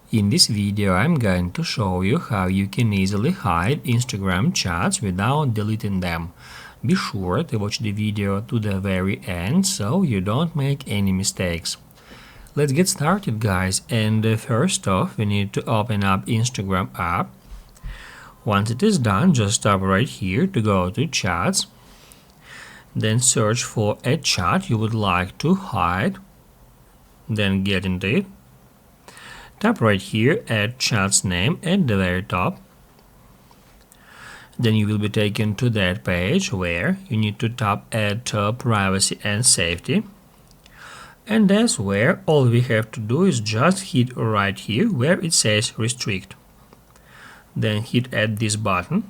In this video, I'm going to show you how you can easily hide Instagram chats without deleting them. Be sure to watch the video to the very end so you don't make any mistakes. Let's get started, guys, and first off we need to open up Instagram app. Once it is done, just tap right here to go to chats. Then search for a chat you would like to hide. Then get into it. Tap right here, add chat's name at the very top. Then you will be taken to that page where you need to tap add privacy and safety. And that's where all we have to do is just hit right here where it says restrict. Then hit add this button.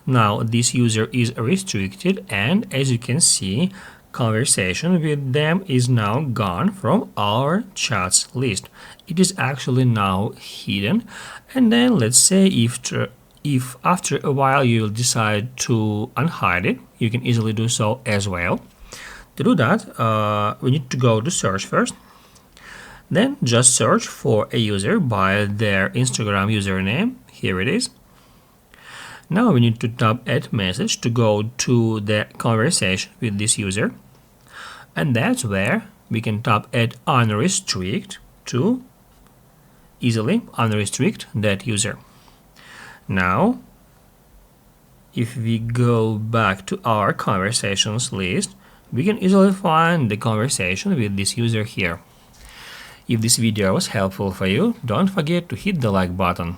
Now this user is restricted, and as you can see, conversation with them is now gone from our chats list. It is actually now hidden. And then let's say if after a while you will decide to unhide it, you can easily do so as well. To do that, we need to go to search first. Then just search for a user by their Instagram username. Here it is. Now we need to tap add message to go to the conversation with this user. And that's where we can tap add unrestrict to easily unrestrict that user. Now, if we go back to our conversations list, we can easily find the conversation with this user here. If this video was helpful for you, don't forget to hit the like button.